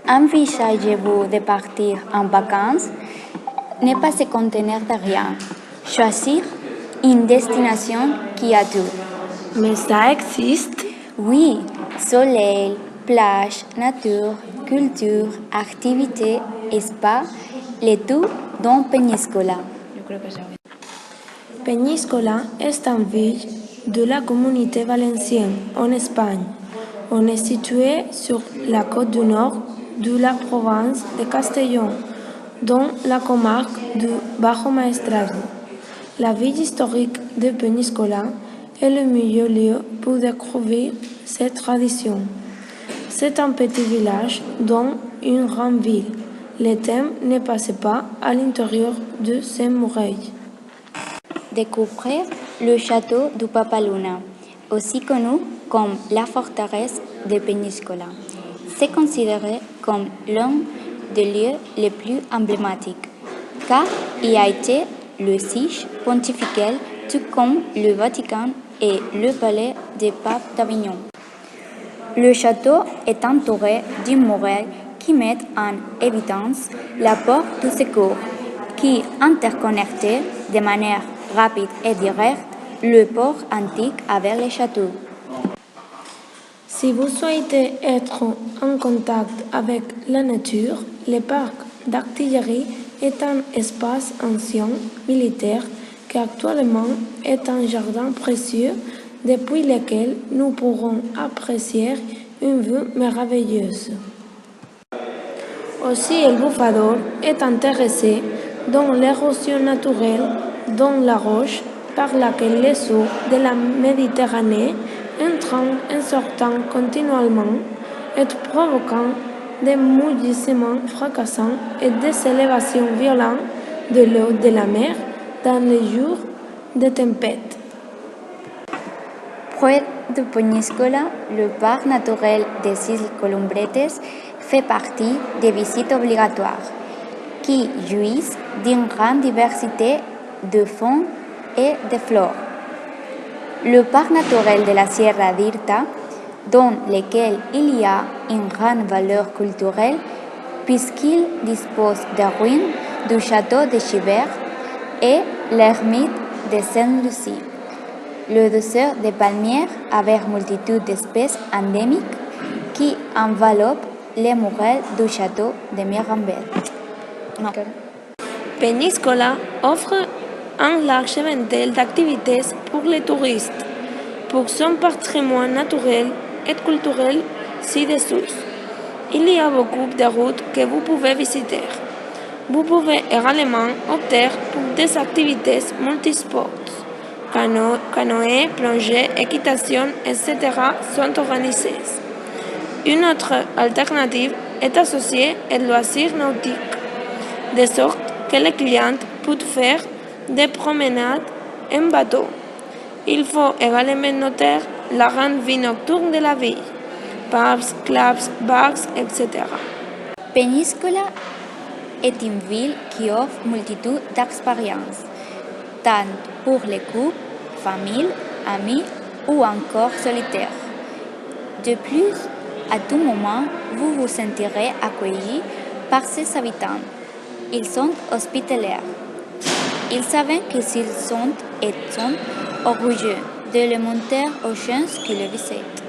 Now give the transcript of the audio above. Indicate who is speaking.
Speaker 1: Envisagez-vous de partir en vacances? Ne pas se contenir de rien. Choisir une destination qui a tout.
Speaker 2: Mais ça existe?
Speaker 1: Oui, soleil, plage, nature, culture, activités, spa, le tout dans Peñíscola.
Speaker 2: Peñíscola est une ville de la Communauté valencienne en Espagne. On est situé sur la côte du nord de la province de Castellón, dans la comarque du Bajo Maestrazgo. La ville historique de Peñíscola est le meilleur lieu pour découvrir cette tradition. C'est un petit village dans une grande ville. Le thème ne passe pas à l'intérieur de ces murailles.
Speaker 1: Découvrir le château du Papaluna, aussi connu comme la forteresse de Peñíscola. C'est considéré comme l'un des lieux les plus emblématiques, car il a été le siège pontifical tout comme le Vatican et le palais du pape d'Avignon. Le château est entouré d'une muraille qui met en évidence la porte du secours, qui interconnectait de manière rapide et directe le port antique avec le château.
Speaker 2: Si vous souhaitez être en contact avec la nature, le parc d'artillerie est un espace ancien militaire qui actuellement est un jardin précieux depuis lequel nous pourrons apprécier une vue merveilleuse. Aussi, El Bufador est intéressé dans l'érosion naturelle dans la roche par laquelle les eaux de la Méditerranée entrant et sortant continuellement et provoquant des mouillissements fracassants et des élévations violentes de l'eau de la mer dans les jours de tempête.
Speaker 1: Près de Peñíscola, le parc naturel des îles Columbretes fait partie des visites obligatoires, qui jouissent d'une grande diversité de faune et de flore. Le parc naturel de la Sierra d'Irta, dans lequel il y a une grande valeur culturelle, puisqu'il dispose des ruines du château de Chivert et l'ermite de Sainte-Lucie. Le désert de palmiers avec multitude d'espèces endémiques qui enveloppent les murailles du château de Mirambel.
Speaker 2: Peñíscola offre un large éventail d'activités pour les touristes, pour son patrimoine naturel et culturel ci-dessous. Il y a beaucoup de routes que vous pouvez visiter. Vous pouvez également opter pour des activités multisports. Canoë, plongée, équitation, etc. sont organisées. Une autre alternative est associée aux loisirs nautiques, de sorte que les clients peuvent faire des promenades en bateau. Il faut également noter la grande vie nocturne de la ville, pubs, clubs, bars, etc.
Speaker 1: Peñíscola est une ville qui offre multitude d'expériences, tant pour les couples, familles, amis ou encore solitaires. De plus, à tout moment, vous vous sentirez accueilli par ses habitants. Ils sont hospitaliers. Ils savent que s'ils sont et sont orgueilleux de les monter aux gens qui le visitent.